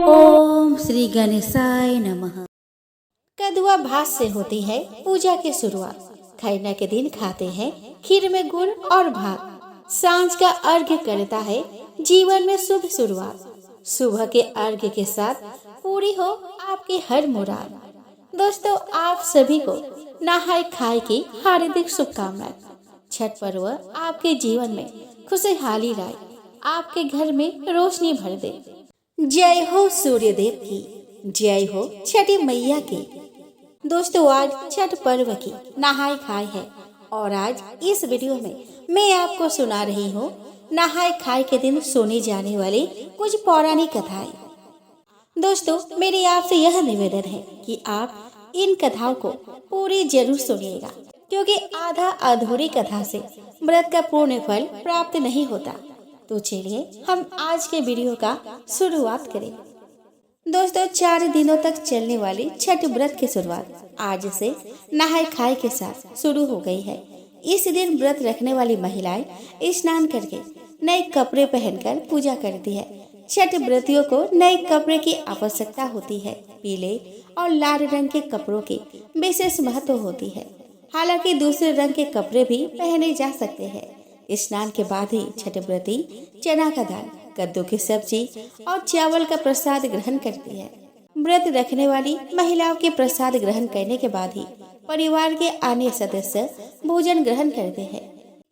ओम श्री गणेशाय नमः। कदुआ भात से होती है पूजा की शुरुआत। खरना के दिन खाते हैं खीर में गुड़ और भात। सांझ का अर्घ्य करता है जीवन में शुभ शुरुआत। सुबह के अर्घ्य के साथ पूरी हो आपकी हर मुराद। दोस्तों, आप सभी को नहाय खाए की हार्दिक शुभकामनाएं। छठ पर्व आपके जीवन में खुशहाली लाए, आपके घर में रोशनी भर दे। जय हो सूर्य देव की, जय हो छठी मैया की। दोस्तों, आज छठ पर्व की नहाय खाए है और आज इस वीडियो में मैं आपको सुना रही हूँ नहाय खाए के दिन सुनी जाने वाली कुछ पौराणिक कथाएं। दोस्तों, मेरी आपसे यह निवेदन है कि आप इन कथाओं को पूरी जरूर सुनिएगा, क्योंकि आधा अधूरी कथा से व्रत का पूर्ण फल प्राप्त नहीं होता। तो चलिए हम आज के वीडियो का शुरुआत करें। दोस्तों, 4 दिनों तक चलने वाली छठ व्रत की शुरुआत आज से नहाय खाए के साथ शुरू हो गई है। इस दिन व्रत रखने वाली महिलाएं स्नान करके नए कपड़े पहनकर पूजा करती है। छठ व्रतियों को नए कपड़े की आवश्यकता होती है। पीले और लाल रंग के कपड़ों की विशेष महत्व होती है। हालांकि दूसरे रंग के कपड़े भी पहने जा सकते हैं। स्नान के बाद ही छठ व्रती चना का दाल, कद्दू की सब्जी और चावल का प्रसाद ग्रहण करती है। व्रत रखने वाली महिलाओं के प्रसाद ग्रहण करने के बाद ही परिवार के अन्य सदस्य भोजन ग्रहण करते हैं।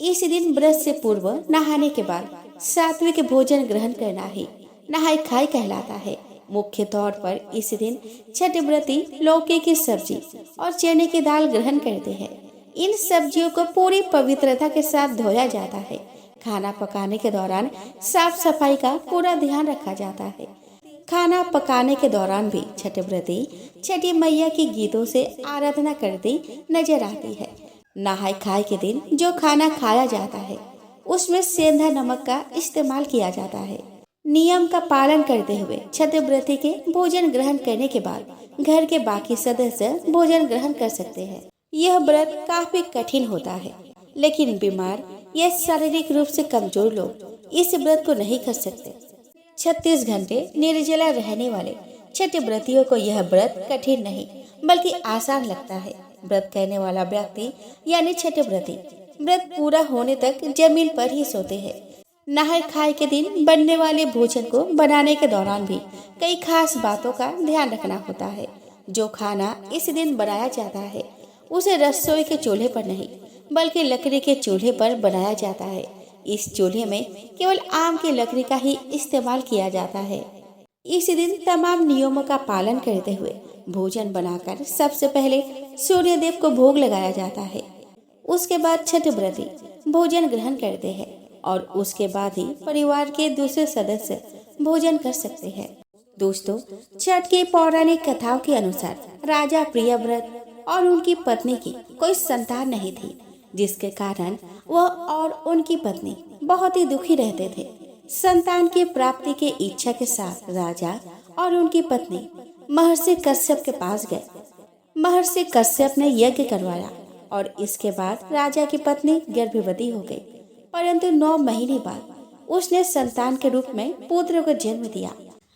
इस दिन व्रत से पूर्व नहाने के बाद सात्विक भोजन ग्रहण करना ही नहाय खाए कहलाता है। मुख्य तौर पर इस दिन छठ व्रती लौकी की सब्जी और चने की दाल ग्रहण करते हैं। इन सब्जियों को पूरी पवित्रता के साथ धोया जाता है। खाना पकाने के दौरान साफ सफाई का पूरा ध्यान रखा जाता है। खाना पकाने के दौरान भी छठ व्रती छठी मैया के गीतों से आराधना करती नजर आती है। नहाय खाए के दिन जो खाना खाया जाता है उसमें सेंधा नमक का इस्तेमाल किया जाता है। नियम का पालन करते हुए छठ व्रती के भोजन ग्रहण करने के बाद घर के बाकी सदस्य भोजन ग्रहण कर सकते हैं। यह व्रत काफी कठिन होता है, लेकिन बीमार या शारीरिक रूप से कमजोर लोग इस व्रत को नहीं कर सकते। 36 घंटे निर्जला रहने वाले छठ व्रतियों को यह व्रत कठिन नहीं बल्कि आसान लगता है। व्रत करने वाला व्यक्ति यानी छठ व्रती व्रत पूरा होने तक जमीन पर ही सोते हैं। नहाय खाए के दिन बनने वाले भोजन को बनाने के दौरान भी कई खास बातों का ध्यान रखना होता है। जो खाना इस दिन बनाया जाता है उसे रसोई के चूल्हे पर नहीं बल्कि लकड़ी के चूल्हे पर बनाया जाता है। इस चूल्हे में केवल आम की लकड़ी का ही इस्तेमाल किया जाता है। इस दिन तमाम नियमों का पालन करते हुए भोजन बनाकर सबसे पहले सूर्य देव को भोग लगाया जाता है। उसके बाद छठ व्रती भोजन ग्रहण करते हैं और उसके बाद ही परिवार के दूसरे सदस्य भोजन कर सकते हैं। दोस्तों, छठ की पौराणिक कथाओं के अनुसार राजा प्रियव्रत और उनकी पत्नी की कोई संतान नहीं थी, जिसके कारण वह और उनकी पत्नी बहुत ही दुखी रहते थे। संतान की प्राप्ति की इच्छा के साथ राजा और उनकी पत्नी महर्षि कश्यप के पास गए। महर्षि कश्यप ने यज्ञ करवाया और इसके बाद राजा की पत्नी गर्भवती हो गई। परंतु 9 महीने बाद उसने संतान के रूप में पुत्र को जन्म दिया,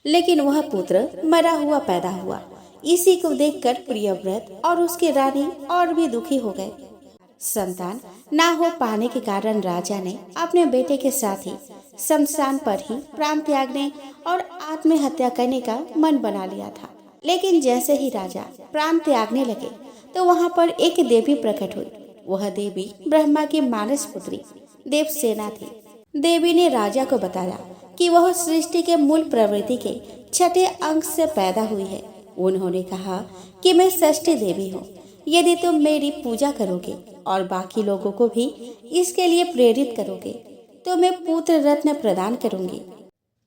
लेकिन वह पुत्र मरा हुआ पैदा हुआ। इसी को देखकर प्रियव्रत और उसकी रानी और भी दुखी हो गए। संतान ना हो पाने के कारण राजा ने अपने बेटे के साथ ही शमशान पर ही प्राण त्यागने और आत्महत्या करने का मन बना लिया था। लेकिन जैसे ही राजा प्राण त्यागने लगे तो वहाँ पर एक देवी प्रकट हुई। वह देवी ब्रह्मा की मानस पुत्री देवसेना थी। देवी ने राजा को बताया कि वह सृष्टि के मूल प्रवृत्ति के 6ठे अंक से पैदा हुई है। उन्होंने कहा कि मैं षष्ठी देवी हूँ। यदि तुम मेरी पूजा करोगे और बाकी लोगों को भी इसके लिए प्रेरित करोगे तो मैं पुत्र रत्न प्रदान करूंगी।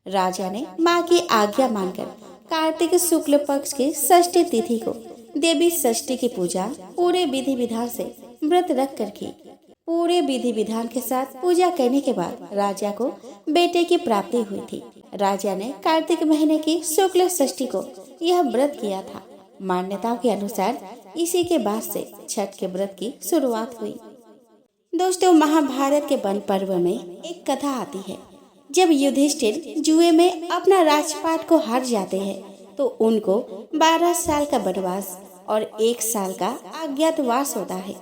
राजा ने माँ की आज्ञा मानकर कार्तिक शुक्ल पक्ष की षष्ठी तिथि को देवी षष्ठी की पूजा पूरे विधि विधान से व्रत रख कर की। पूरे विधि विधान के साथ पूजा करने के बाद राजा को बेटे की प्राप्ति हुई थी। राजा ने कार्तिक महीने की शुक्ल षष्ठी को यह व्रत किया था। मान्यताओं के अनुसार इसी के बाद से छठ के व्रत की शुरुआत हुई। दोस्तों, महाभारत के वन पर्व में एक कथा आती है। जब युधिष्ठिर जुए में अपना राजपाट को हार जाते हैं तो उनको 12 साल का वनवास और 1 साल का अज्ञातवास होता है।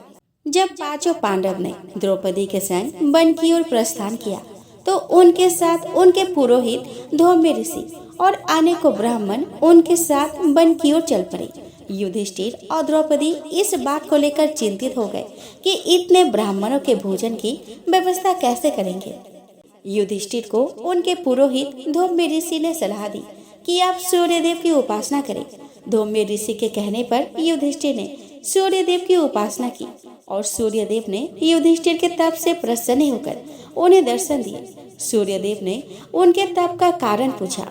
जब पांचों पांडव ने द्रौपदी के संग वन की ओर प्रस्थान किया तो उनके साथ उनके पुरोहित धौम्य ऋषि और अनेकों ब्राह्मण उनके साथ वन की ओर चल पड़े। युधिष्ठिर और द्रौपदी इस बात को लेकर चिंतित हो गए कि इतने ब्राह्मणों के भोजन की व्यवस्था कैसे करेंगे। युधिष्ठिर को उनके पुरोहित धौम्य ऋषि ने सलाह दी कि आप सूर्यदेव की उपासना करें। धौम्य ऋषि के कहने पर युधिष्ठिर ने सूर्यदेव की उपासना की और सूर्यदेव ने युधिष्ठिर के तप से प्रसन्न होकर उन्हें दर्शन दिए। सूर्यदेव ने उनके तप का कारण पूछा।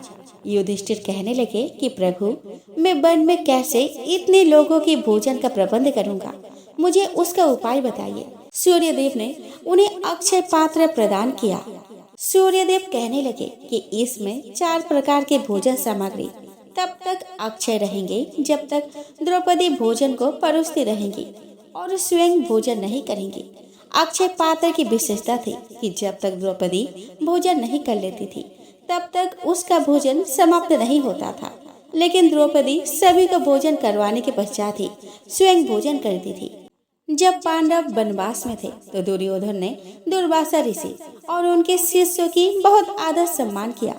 युधिष्ठिर कहने लगे कि प्रभु, मैं वन में कैसे इतने लोगों के भोजन का प्रबंध करूंगा, मुझे उसका उपाय बताइए। सूर्यदेव ने उन्हें अक्षय पात्र प्रदान किया। सूर्यदेव कहने लगे कि इसमें 4 प्रकार के भोजन सामग्री तब तक अक्षय रहेंगे जब तक द्रौपदी भोजन को परोसती रहेंगी और स्वयं भोजन नहीं करेंगी। अक्षय पात्र की विशेषता थी कि जब तक द्रौपदी भोजन नहीं कर लेती थी तब तक उसका भोजन समाप्त नहीं होता था, लेकिन द्रौपदी सभी को भोजन करवाने के पश्चात ही स्वयं भोजन करती थी। जब पांडव वनवास में थे तो दुर्योधन ने दुर्वासा ऋषि और उनके शिष्यों की बहुत आदर सम्मान किया।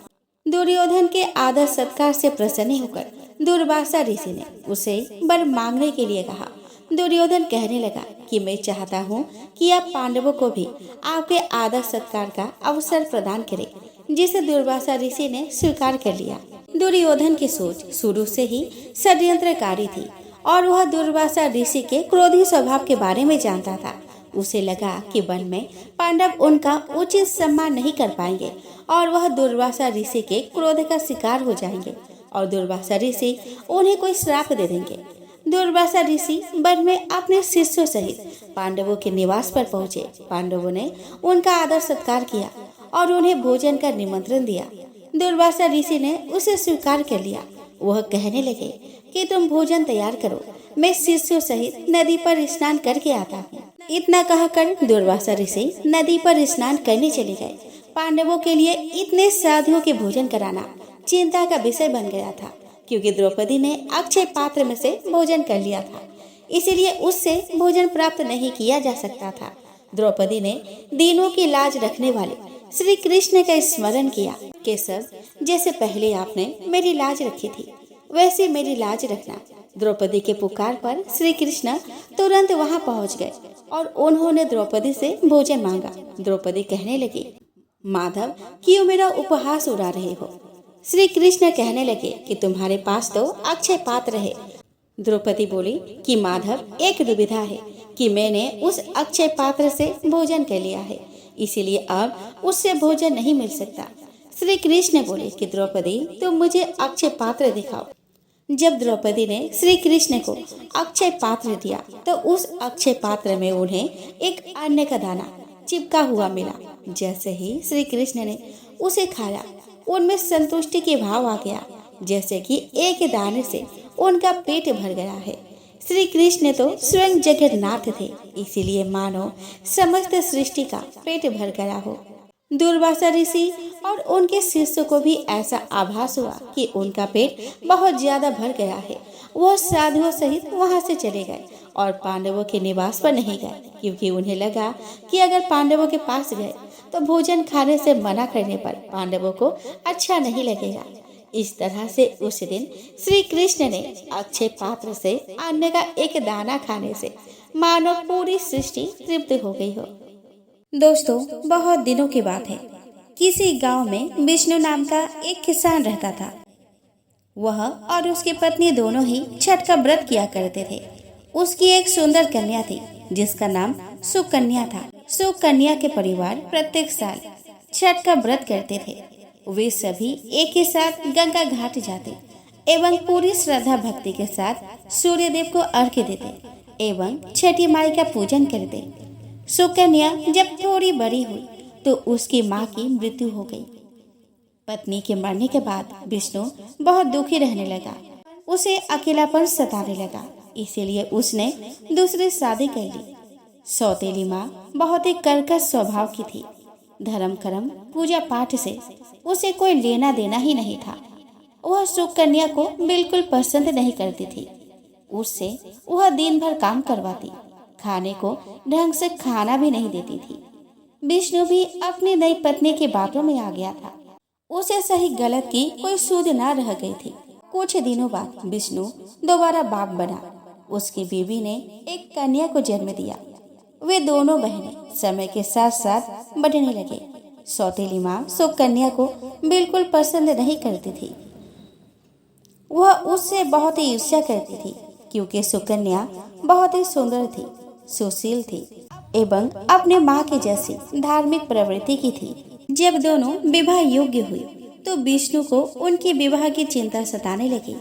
दुर्योधन के आदर सत्कार से प्रसन्न होकर दुर्वासा ऋषि ने उसे वर मांगने के लिए कहा। दुर्योधन कहने लगा कि मैं चाहता हूँ कि आप पांडवों को भी आपके आदर सत्कार का अवसर प्रदान करें, जिसे दुर्वासा ऋषि ने स्वीकार कर लिया। दुर्योधन की सोच शुरू से ही षड्यंत्रकारी थी और वह दुर्वासा ऋषि के क्रोधी स्वभाव के बारे में जानता था। उसे लगा कि वन में पांडव उनका उचित सम्मान नहीं कर पाएंगे और वह दुर्वासा ऋषि के क्रोध का शिकार हो जाएंगे और दुर्वासा ऋषि उन्हें कोई श्राप दे देंगे। दुर्वासा ऋषि वन में अपने शिष्यों सहित पांडवों के निवास पर पहुँचे। पांडवों ने उनका आदर सत्कार किया और उन्हें भोजन का निमंत्रण दिया। दुर्वासा ऋषि ने उसे स्वीकार कर लिया। वह कहने लगे कि तुम भोजन तैयार करो, मैं शिष्यों सहित नदी पर स्नान करके आता हूँ। इतना कहकर दुर्वासा ऋषि नदी पर स्नान करने चले गए। पांडवों के लिए इतने साधुओं के भोजन कराना चिंता का विषय बन गया था, क्योंकि द्रौपदी ने अक्षय पात्र में से भोजन कर लिया था, इसीलिए उससे भोजन प्राप्त नहीं किया जा सकता था। द्रौपदी ने दीनों की लाज रखने वाले श्री कृष्ण का स्मरण किया। केशव, जैसे पहले आपने मेरी लाज रखी थी वैसे मेरी लाज रखना। द्रौपदी के पुकार पर श्री कृष्ण तुरंत वहां पहुंच गए और उन्होंने द्रौपदी से भोजन मांगा। द्रौपदी कहने लगी, माधव, क्यों मेरा उपहास उड़ा रहे हो? श्री कृष्ण कहने लगे कि तुम्हारे पास तो अक्षय पात्र है। द्रौपदी बोली कि माधव, एक दुविधा है कि मैंने उस अक्षय पात्र से भोजन कर लिया है, इसीलिए अब उससे भोजन नहीं मिल सकता। श्री कृष्ण बोले कि द्रौपदी, तुम मुझे अक्षय पात्र दिखाओ। जब द्रौपदी ने श्री कृष्ण को अक्षय पात्र दिया तो उस अक्षय पात्र में उन्हें एक अन्न का दाना चिपका हुआ मिला। जैसे ही श्री कृष्ण ने उसे खाया, उनमें संतुष्टि के भाव आ गया, जैसे कि एक दाने से उनका पेट भर गया है। श्री कृष्ण तो स्वयं जगन्नाथ थे, इसीलिए मानो समस्त सृष्टि का पेट भर गया हो। दुर्वासा ऋषि और उनके शिष्यों को भी ऐसा आभास हुआ कि उनका पेट बहुत ज्यादा भर गया है। वह साधुओं सहित वहां से चले गए और पांडवों के निवास पर नहीं गए, क्योंकि उन्हें लगा कि अगर पांडवों के पास गए तो भोजन खाने से मना करने पर पांडवों को अच्छा नहीं लगेगा। इस तरह से उस दिन श्री कृष्ण ने अक्षय पात्र से अन्न का एक दाना खाने से मानो पूरी सृष्टि तृप्त हो गई हो। दोस्तों, बहुत दिनों की बात है। किसी गांव में विष्णु नाम का एक किसान रहता था। वह और उसकी पत्नी दोनों ही छठ का व्रत किया करते थे। उसकी एक सुंदर कन्या थी जिसका नाम सुकन्या था। सुकन्या के परिवार प्रत्येक साल छठ का व्रत करते थे। वे सभी एक ही साथ गंगा घाट जाते एवं पूरी श्रद्धा भक्ति के साथ सूर्यदेव को अर्घ्य देते एवं छठी माई का पूजन करते। सुकन्या जब थोड़ी बड़ी हुई तो उसकी माँ की मृत्यु हो गई। पत्नी के मरने के बाद विष्णु बहुत दुखी रहने लगा। उसे अकेलापन सताने लगा, इसीलिए उसने दूसरी शादी कर ली। सौतेली माँ बहुत ही कर्कश स्वभाव की थी। धर्म कर्म पूजा पाठ से उसे कोई लेना देना ही नहीं था। वह सुकन्या को बिल्कुल पसंद नहीं करती थी। उससे वह दिन भर काम करवाती, खाने को ढंग से खाना भी नहीं देती थी। विष्णु भी अपनी नई पत्नी की बातों में आ गया था। उसे सही गलत की कोई सूझ न रह गई थी। कुछ दिनों बाद विष्णु दोबारा बाप बना। उसकी बीवी ने एक कन्या को जन्म दिया। वे दोनों बहनें समय के साथ साथ बढ़ने लगे। सौतेली माँ सुकन्या को बिल्कुल पसंद नहीं करती थी। वह उससे बहुत ही ईर्ष्या करती थी, क्योंकि सुकन्या बहुत ही सुंदर थी, सुशील थी एवं अपने माँ के जैसी धार्मिक प्रवृत्ति की थी। जब दोनों विवाह योग्य हुई तो विष्णु को उनकी विवाह की चिंता सताने लगी।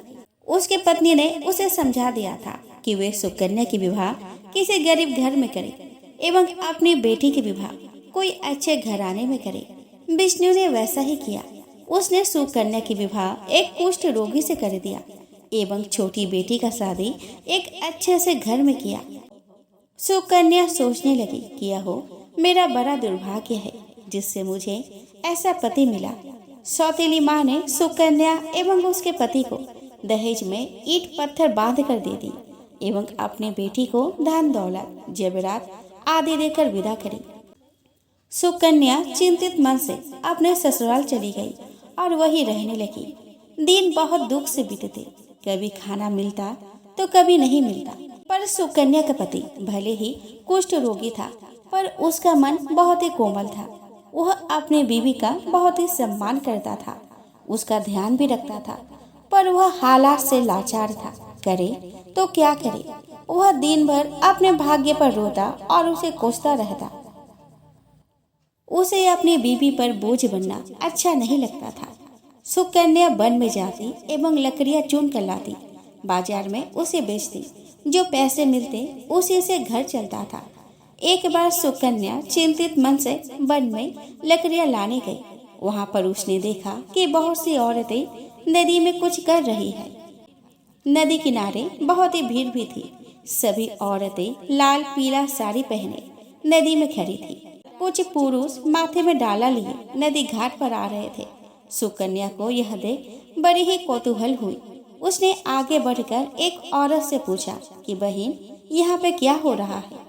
उसके पत्नी ने उसे समझा दिया था कि वे सुकन्या की विवाह किसी गरीब घर में करे एवं अपनी बेटी की विवाह कोई अच्छे घराने में करे। विष्णु ने वैसा ही किया। उसने सुकन्या की विवाह एक कुष्ठ रोगी से कर दिया एवं छोटी बेटी का शादी एक अच्छे से घर में किया। सुकन्या सोचने लगी कि यह मेरा बड़ा दुर्भाग्य है जिससे मुझे ऐसा पति मिला। सौतेली माँ ने सुकन्या एवं उसके पति को दहेज में ईंट पत्थर बांध कर दे दी एवं अपनी बेटी को धन दौलत जेवरात आदि देकर विदा करी। सुकन्या चिंतित मन से अपने ससुराल चली गई और वहीं रहने लगी। दिन बहुत दुख से बीतते, कभी खाना मिलता तो कभी नहीं मिलता। पर सुकन्या का पति भले ही कुष्ठ रोगी था, पर उसका मन बहुत ही कोमल था। वह अपने बीवी का बहुत ही सम्मान करता था, उसका ध्यान भी रखता था, पर वह हालात से लाचार था। करे तो क्या करे। वह दिन भर अपने भाग्य पर रोता और उसे कोसता रहता। उसे अपनी बीवी पर बोझ बनना अच्छा नहीं लगता था। सुकन्या वन में जाती एवं लकड़ियां चुन कर लाती, बाजार में उसे बेचती। जो पैसे मिलते उसी से घर चलता था। एक बार सुकन्या चिंतित मन से वन में लकड़ियां लाने गई। वहां पर उसने देखा कि बहुत सी औरतें नदी में कुछ कर रही है। नदी किनारे बहुत ही भीड़ भी थी। सभी औरतें लाल पीला साड़ी पहने नदी में खड़ी थी। कुछ पुरुष माथे में डाला लिए नदी घाट पर आ रहे थे। सुकन्या को यह देख बड़ी ही कौतूहल हुई। उसने आगे बढ़कर एक औरत से पूछा कि बहन, यहाँ पे क्या हो रहा है।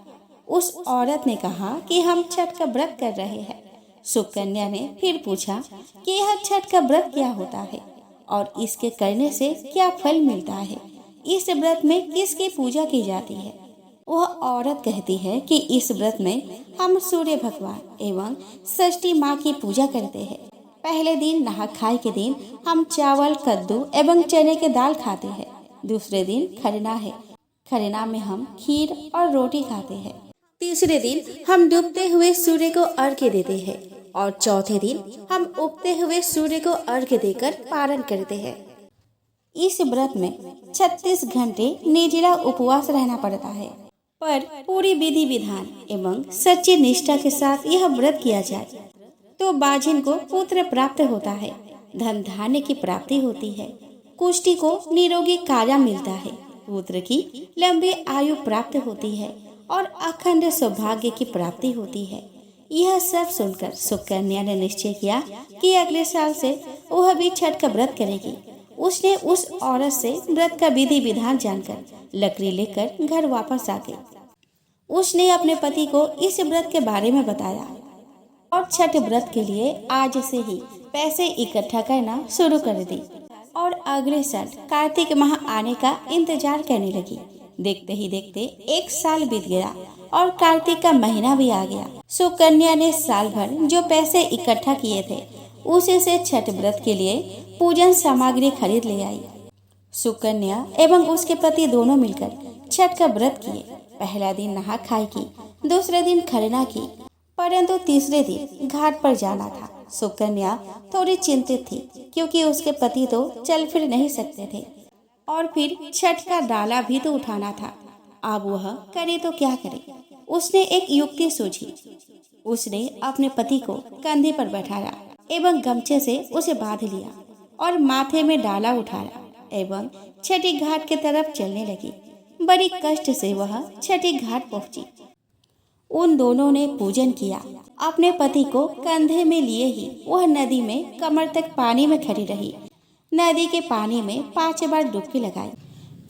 उस औरत ने कहा कि हम छठ का व्रत कर रहे हैं। सुकन्या ने फिर पूछा कि यह छठ का व्रत क्या होता है और इसके करने से क्या फल मिलता है। इस व्रत में किसकी पूजा की जाती है। वह औरत कहती है कि इस व्रत में हम सूर्य भगवान एवं षष्ठी माँ की पूजा करते हैं। पहले दिन नहा खाए के दिन हम चावल, कद्दू एवं चने के दाल खाते हैं। दूसरे दिन खरना है। खरना में हम खीर और रोटी खाते हैं। तीसरे दिन हम डूबते हुए सूर्य को अर्घ्य देते हैं और चौथे दिन हम उगते हुए सूर्य को अर्घ्य देकर पारण करते हैं। इस व्रत में 36 घंटे निर्जला उपवास रहना पड़ता है, पर पूरी विधि विधान एवं सच्ची निष्ठा के साथ यह व्रत किया जाए तो बाजिन को पुत्र प्राप्त होता है, धन धान्य की प्राप्ति होती है, कुष्ठी को निरोगी काया मिलता है, पुत्र की लंबी आयु प्राप्त होती है और अखंड सौभाग्य की प्राप्ति होती है। यह सब सुनकर सुकन्या ने निश्चय किया कि अगले साल से वह भी छठ का व्रत करेगी। उसने उस औरत से व्रत का विधि विधान जानकर लकड़ी लेकर घर वापस आ गई। उसने अपने पति को इस व्रत के बारे में बताया और छठ व्रत के लिए आज से ही पैसे इकट्ठा करना शुरू कर दी और अगले साल कार्तिक माह आने का इंतजार करने लगी। देखते ही देखते एक साल बीत गया और कार्तिक का महीना भी आ गया। सुकन्या ने साल भर जो पैसे इकट्ठा किए थे उसी से छठ व्रत के लिए पूजन सामग्री खरीद ले आई। सुकन्या एवं उसके पति दोनों मिलकर छठ का व्रत किए। पहला दिन नहा खाई की, दूसरे दिन खरना की, परंतु तीसरे दिन घाट पर जाना था। सुकन्या थोड़ी चिंतित थी क्योंकि उसके पति तो चल फिर नहीं सकते थे और फिर छठ का डाला भी तो उठाना था। अब वह करे तो क्या करे। उसने एक युक्ति सूझी। उसने अपने पति को कंधे पर बैठाया एवं गमछे से उसे बांध लिया और माथे में डाला उठाया एवं छठी घाट की तरफ चलने लगी। बड़ी कष्ट से वह छठी घाट पहुंची। उन दोनों ने पूजन किया। अपने पति को कंधे में लिए ही वह नदी में कमर तक पानी में खड़ी रही। नदी के पानी में 5 बार डुबकी लगाई।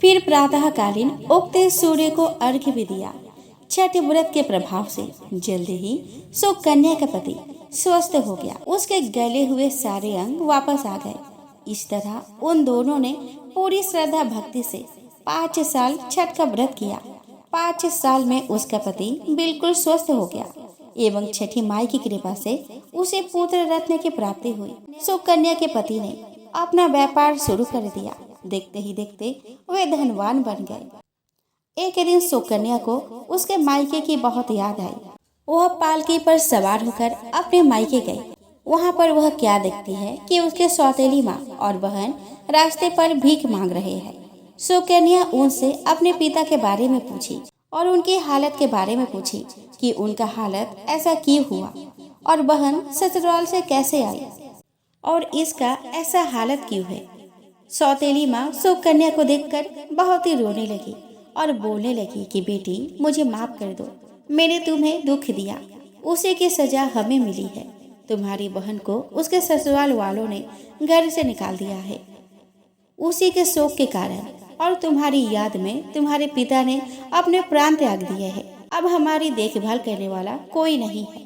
फिर प्रातःकालीन उगते सूर्य को अर्घ्य भी दिया। छठ व्रत के प्रभाव से जल्दी ही सुकन्या का पति स्वस्थ हो गया। उसके गले हुए सारे अंग वापस आ गए। इस तरह उन दोनों ने पूरी श्रद्धा भक्ति से 5 साल छठ का व्रत किया। 5 साल में उसका पति बिल्कुल स्वस्थ हो गया एवं छठी माई की कृपा से उसे पुत्र रत्न की प्राप्ति हुई। सुकन्या के पति ने अपना व्यापार शुरू कर दिया। देखते ही देखते वे धनवान बन गए। एक दिन सुकन्या को उसके मायके की बहुत याद आई। वह पालकी पर सवार होकर अपने मायके गई। वहाँ पर वह क्या देखती है कि उसके सौतेली माँ और बहन रास्ते पर भीख मांग रहे हैं। सुकन्या उनसे अपने पिता के बारे में पूछी और उनकी हालत के बारे में पूछी कि उनका हालत ऐसा क्यों हुआ और बहन ससुराल से कैसे आई और इसका ऐसा हालत क्यों है। सौतेली माँ सुकन्या को देखकर बहुत ही रोने लगी और बोलने लगी कि बेटी मुझे माफ कर दो, मैंने तुम्हें दुख दिया, उसी की सजा हमें मिली है। तुम्हारी बहन को उसके ससुराल वालों ने घर से निकाल दिया है उसी के शोक के कारण, और तुम्हारी याद में तुम्हारे पिता ने अपने प्राण त्याग दिए हैं। अब हमारी देखभाल करने वाला कोई नहीं है।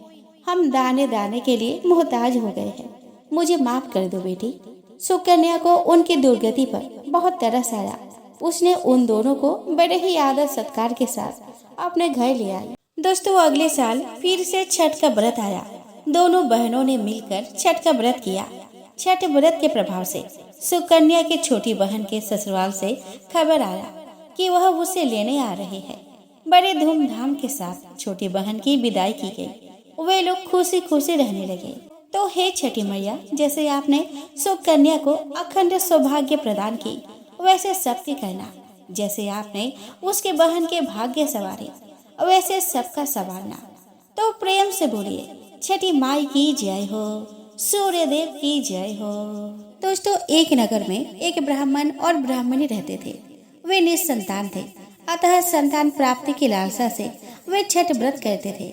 हम दाने दाने के लिए मोहताज हो गए हैं। मुझे माफ कर दो बेटी। सुकन्या को उनकी दुर्गति पर बहुत तरस आया। उसने उन दोनों को बड़े ही आदर सत्कार के साथ अपने घर ले आई। दोस्तों, अगले साल फिर से छठ का व्रत आया। दोनों बहनों ने मिलकर छठ का व्रत किया। छठ व्रत के प्रभाव से सुकन्या की छोटी बहन के ससुराल से खबर आया कि वह उसे लेने आ रहे हैं। बड़े धूमधाम के साथ छोटी बहन की विदाई की गई। वे लोग खुशी खुशी रहने लगे। तो हे छठी मैया, जैसे आपने सुकन्या को अखंड सौभाग्य प्रदान की, वैसे सबके करना। जैसे आपने उसके बहन के भाग्य सवारे, वैसे सबका संवारना। तो प्रेम से बोलिए, छठी माई की जय हो, सूर्य देव की जय हो। दोस्तों, एक नगर में एक ब्राह्मण और ब्राह्मणी रहते थे। वे निसंतान थे, अतः संतान प्राप्ति की लालसा से वे छठ व्रत करते थे।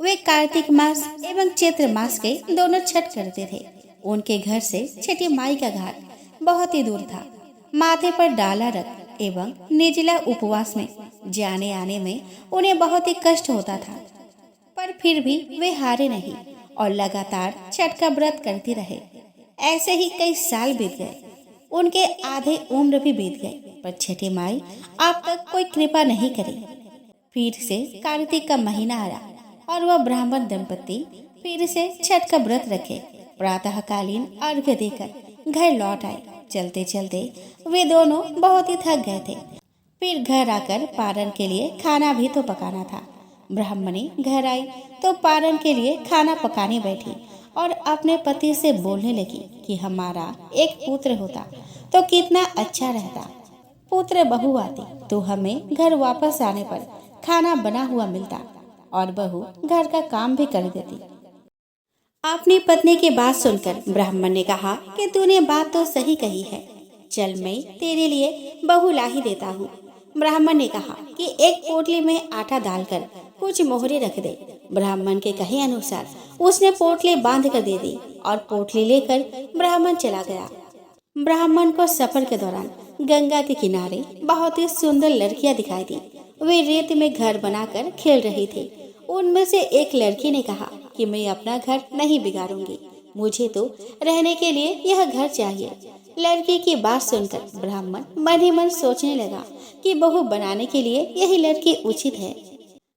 वे कार्तिक मास एवं चैत्र मास के दोनों छठ करते थे। उनके घर से छठी माई का घाट बहुत ही दूर था। माथे पर डाला रख एवं निर्जला उपवास में जाने आने में उन्हें बहुत ही कष्ट होता था, पर फिर भी वे हारे नहीं और लगातार छठ का व्रत करते रहे। ऐसे ही कई साल बीत गए। उनके आधे उम्र भी बीत गए, पर छठी माई अब तक कोई कृपा नहीं करी। फिर से कार्तिक का महीना आया और वह ब्राह्मण दंपति फिर से छठ का व्रत रखे। प्रातःकालीन अर्घ्य देकर घर लौट आए। चलते चलते वे दोनों बहुत ही थक गए थे। फिर घर आकर पारण के लिए खाना भी तो पकाना था। ब्राह्मणी घर आई तो पारण के लिए खाना पकाने बैठी और अपने पति से बोलने लगी कि हमारा एक पुत्र होता तो कितना अच्छा रहता। पुत्र बहू आती तो हमें घर वापस आने पर खाना बना हुआ मिलता और बहू घर का काम भी कर देती। अपनी पत्नी की बात सुनकर ब्राह्मण ने कहा कि तूने बात तो सही कही है, चल मैं तेरे लिए बहू ला ही देता हूँ। ब्राह्मण ने कहा कि एक पोटली में आटा डालकर कुछ मोहरे रख दे। ब्राह्मण के कहे अनुसार उसने पोटली बांध कर दे दी और पोटली लेकर ब्राह्मण चला गया। ब्राह्मण को सफर के दौरान गंगा के किनारे बहुत ही सुंदर लड़कियां दिखाई दी। वे रेत में घर बनाकर खेल रही थी। उनमें से एक लड़की ने कहा कि मैं अपना घर नहीं बिगाड़ूंगी, मुझे तो रहने के लिए यह घर चाहिए। लड़की की बात सुनकर ब्राह्मण मन ही मन सोचने लगा कि बहू बनाने के लिए यही लड़की उचित है।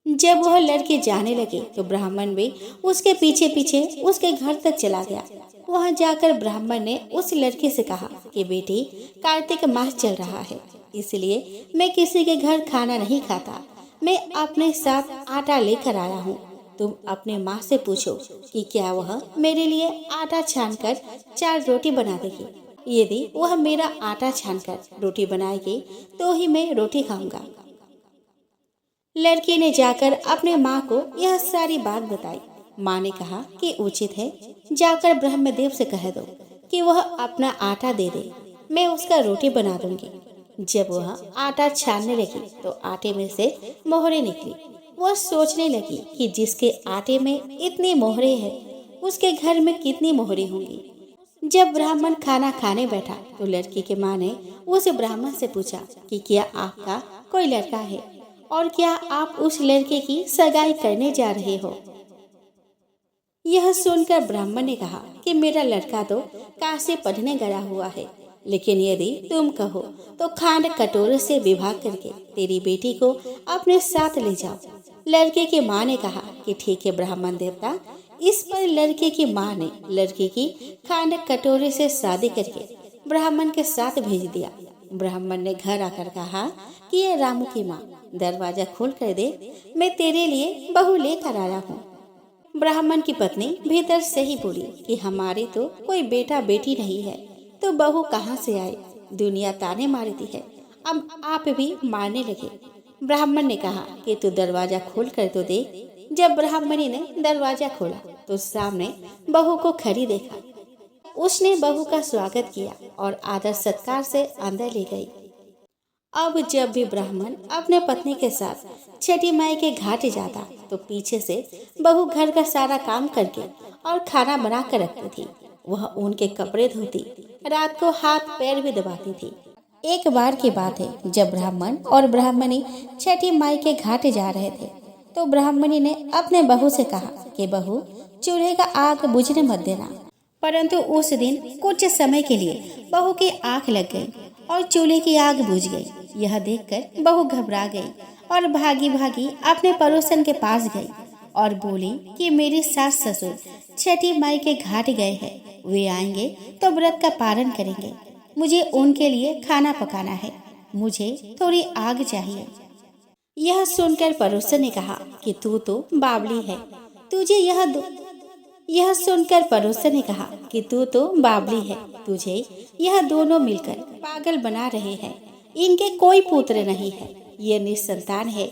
जब वह लड़की जाने लगी तो ब्राह्मण भी उसके पीछे पीछे उसके घर तक चला गया। वहां जाकर ब्राह्मण ने उस लड़की से कहा कि बेटी, कार्तिक मास चल रहा है, इसलिए मैं किसी के घर खाना नहीं खाता। मैं अपने साथ आटा लेकर आया हूँ। तुम अपने माँ से पूछो कि क्या वह मेरे लिए आटा छानकर 4 रोटी बना देगी। यदि वह मेरा आटा छानकर रोटी बनाएगी तो ही मैं रोटी खाऊंगा। लड़की ने जाकर अपने माँ को यह सारी बात बताई। माँ ने कहा कि उचित है, जाकर ब्रह्मदेव से कह दो कि वह अपना आटा दे दे, मैं उसका रोटी बना दूंगी। जब वह आटा छानने लगी तो आटे में से मोहरे निकली। वह सोचने लगी कि जिसके आटे में इतनी मोहरे है उसके घर में कितनी मोहरे होंगी। जब ब्राह्मण खाना खाने बैठा तो लड़की के माँ ने उस ब्राह्मण से पूछा कि क्या आपका कोई लड़का है और क्या आप उस लड़के की सगाई करने जा रहे हो। यह सुनकर ब्राह्मण ने कहा कि मेरा लड़का तो काशी पढ़ने गया हुआ है, लेकिन यदि तुम कहो तो खांड कटोरे से विवाह करके तेरी बेटी को अपने साथ ले जाओ। लड़के की माँ ने कहा कि ठीक है ब्राह्मण देवता। इस पर लड़के की माँ ने लड़के की खांड कटोरे से शादी करके ब्राह्मण के साथ भेज दिया। ब्राह्मण ने घर आकर कहा कि ये रामू की माँ, दरवाजा खोल कर दे, मैं तेरे लिए बहू लेकर आया हूँ। ब्राह्मण की पत्नी भीतर से ही बोली कि हमारे तो कोई बेटा बेटी नहीं है, तो बहू कहाँ से आए, दुनिया ताने मारती है, अब आप भी मारने लगे। ब्राह्मण ने कहा कि तू दरवाजा खोल कर तो दे। जब ब्राह्मणी ने दरवाजा खोला तो सामने बहू को खड़ी देखा। उसने बहू का स्वागत किया और आदर सत्कार से अंदर ले गई। अब जब भी ब्राह्मण अपने पत्नी के साथ छठी माई के घाट जाता तो पीछे से बहू घर का सारा काम करके और खाना बना कर रखती थी। वह उनके कपड़े धोती, रात को हाथ पैर भी दबाती थी। एक बार की बात है, जब ब्राह्मण और ब्राह्मणी छठी माई के घाट जा रहे थे तो ब्राह्मणी ने अपने बहू से कहा कि बहू, चूल्हे का आग बुझने मत देना। परंतु उस दिन कुछ समय के लिए बहू की आंख लग गई और चूल्हे की आग बुझ गई। यह देखकर बहू घबरा गई और भागी भागी अपने पड़ोसन के पास गई और बोली कि मेरे सास ससुर छठी माई के घाट गए हैं, वे आएंगे तो व्रत का पालन करेंगे, मुझे उनके लिए खाना पकाना है, मुझे थोड़ी आग चाहिए। यह सुनकर पड़ोसन ने कहा कि तू तो बावली है, तुझे यह सुनकर पड़ोसन ने कहा कि तू तो बावली है, तुझे यह दोनों मिलकर पागल बना रहे हैं। इनके कोई पुत्र नहीं है, ये निसंतान है,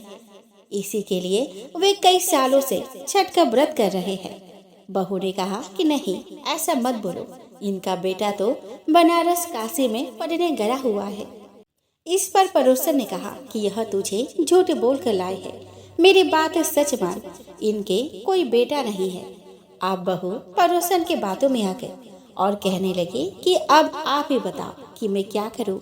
इसी के लिए वे कई सालों से छठ का व्रत कर रहे हैं। बहू ने कहा कि नहीं, ऐसा मत बोलो, इनका बेटा तो बनारस काशी में पढ़ने गया हुआ है। इस पर पड़ोसन ने कहा कि यह तुझे झूठ बोल कर लाए है, मेरी बात सच मान, इनके कोई बेटा नहीं है। आप बहू पड़ोसन के बातों में आ गए और कहने लगी कि अब आप ही बताओ कि मैं क्या करूं।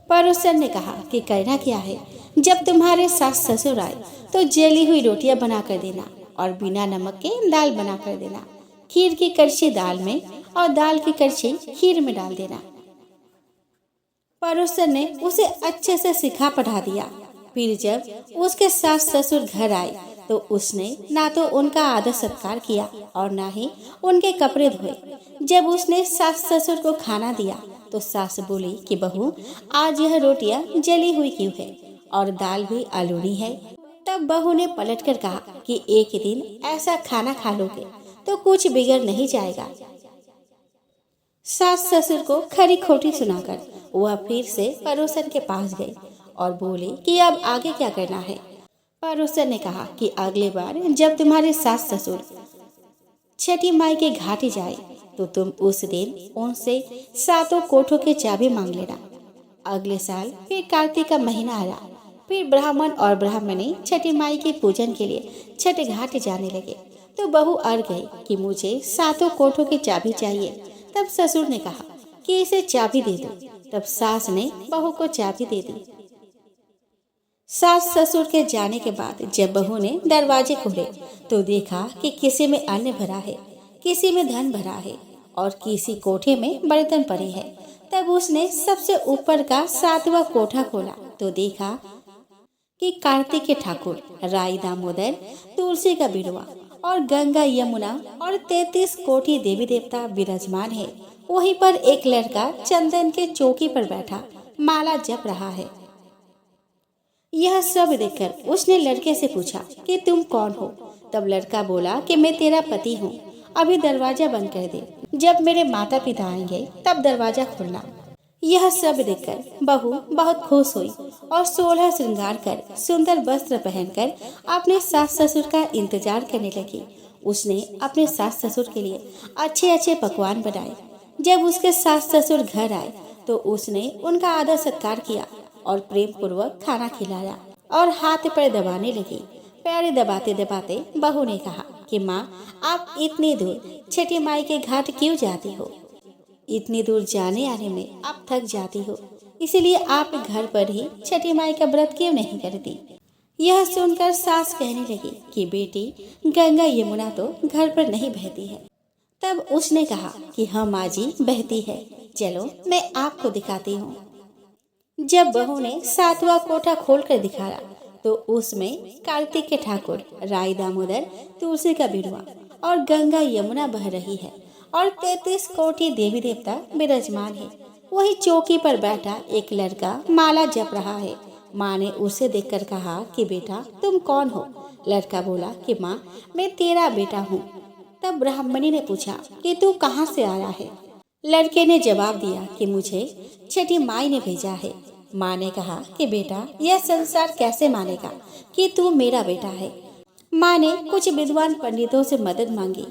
पड़ोसन ने कहा कि करना क्या है, जब तुम्हारे सास ससुर आए तो जली हुई रोटियां बना कर देना और बिना नमक के दाल बना कर देना, खीर की कड़छी दाल में और दाल की कड़छी खीर में डाल देना। पड़ोसन ने उसे अच्छे से सिखा पढ़ा दिया। फिर जब उसके सास ससुर घर आए तो उसने ना तो उनका आदर सत्कार किया और ना ही उनके कपड़े धोए। जब उसने सास ससुर को खाना दिया तो सास बोली कि बहू, आज यह रोटियां जली हुई क्यों है और दाल भी आलूनी है। तब बहू ने पलटकर कहा कि एक दिन ऐसा खाना खा लोगे तो कुछ बिगड़ नहीं जाएगा। सास ससुर को खरी खोटी सुनाकर वह फिर से पड़ोसन के पास गई और बोली कि अब आगे क्या करना है। पड़ोसन ने कहा कि अगली बार जब तुम्हारे सास ससुर छठी माई के घाटी जाए तो तुम उस दिन उनसे 7 कोठों की चाबी मांग लेना। अगले साल फिर कार्तिक का महीना आया, फिर ब्राह्मण और ब्राह्मणी छठी माई के पूजन के लिए छठ घाट जाने लगे तो बहू अड़ गई कि मुझे 7 कोठों की चाबी चाहिए। तब ससुर ने कहा कि इसे चाबी दे दो। तब सास ने बहू को चाबी दे दी। सास ससुर के जाने के बाद जब बहू ने दरवाजे खोले तो देखा कि किसी में अन्न भरा है, किसी में धन भरा है और किसी कोठे में बर्तन पड़े हैं। तब उसने सबसे ऊपर का 7वां कोठा खोला तो देखा कि कार्तिक के ठाकुर, राई दामोदर, तुलसी का बिरवा और गंगा यमुना और 33 कोटि देवी देवता विराजमान है। वहीं पर एक लड़का चंदन के चौकी पर बैठा माला जप रहा है। यह सब देखकर उसने लड़के से पूछा कि तुम कौन हो। तब लड़का बोला कि मैं तेरा पति हूँ, अभी दरवाजा बंद कर दे, जब मेरे माता पिता आएंगे तब दरवाजा खोलना। यह सब देखकर बहू बहुत खुश हुई और 16 श्रृंगार कर सुंदर वस्त्र पहनकर अपने सास ससुर का इंतजार करने लगी। उसने अपने सास ससुर के लिए अच्छे अच्छे पकवान बनाए। जब उसके सास ससुर घर आए तो उसने उनका आदर सत्कार किया और प्रेम पूर्वक खाना खिलाया और हाथ पर दबाने लगी। पैर दबाते दबाते बहू ने कहा कि माँ, आप इतनी दूर छठी माई के घाट क्यों जाती हो? इतनी दूर जाने आने में आप थक जाती हो, इसीलिए आप घर पर ही छठी माई का व्रत क्यों नहीं करती? यह सुनकर सास कहने लगी कि बेटी, गंगा यमुना तो घर पर नहीं बहती है। तब उसने कहा कि हाँ माँ जी, बहती है, चलो मैं आपको दिखाती हूँ। जब बहू ने 7वां कोठा खोलकर दिखाया तो उसमें कार्तिक के ठाकुर, राय दामोदर, तुलसी का बिरुआ और गंगा यमुना बह रही है और 33 कोटि देवी देवता विराजमान है। वही चौकी पर बैठा एक लड़का माला जप रहा है। माँ ने उसे देखकर कहा कि बेटा, तुम कौन हो? लड़का बोला कि माँ, मैं तेरा बेटा हूँ। तब ब्राह्मणी ने पूछा कि तू कहाँ से आया है? लड़के ने जवाब दिया कि मुझे छठी माई ने भेजा है। माँ ने कहा कि बेटा, यह संसार कैसे मानेगा कि तू मेरा बेटा है? माँ ने कुछ विद्वान पंडितों से मदद मांगी।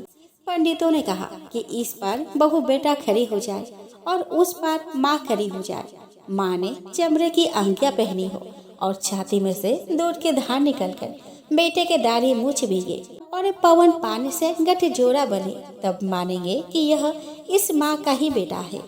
पंडितों ने कहा कि इस पार बहू बेटा खड़ी हो जाए और उस पार माँ खड़ी हो जाए। माँ ने चमड़े की अंगियां पहनी हो और छाती में से दूध के धार निकलकर बेटे के दाढ़ी मूछ भीगे और पवन पानी से गठजोड़ा बने, तब मानेंगे कि यह इस माँ का ही बेटा है।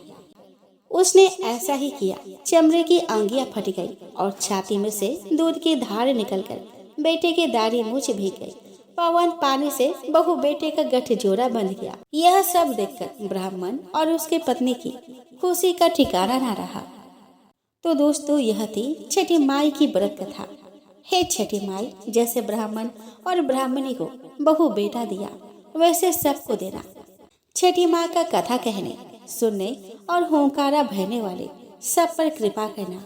उसने ऐसा ही किया। चमड़े की अंगियां फट गई और छाती में से दूध की धार निकलकर बेटे के दाढ़ी मूछ भीग गई। पवन पानी से बहू बेटे का गठजोड़ा बंध गया। यह सब देखकर ब्राह्मण और उसके पत्नी की खुशी का ठिकाना न रहा। तो दोस्तों, यह थी छठी माई की व्रत कथा। हे छठी माई, जैसे ब्राह्मण और ब्राह्मणी को बहू बेटा दिया, वैसे सबको देना। छठी माँ का कथा कहने, सुनने और होंकारा भरने वाले सब पर कृपा करना।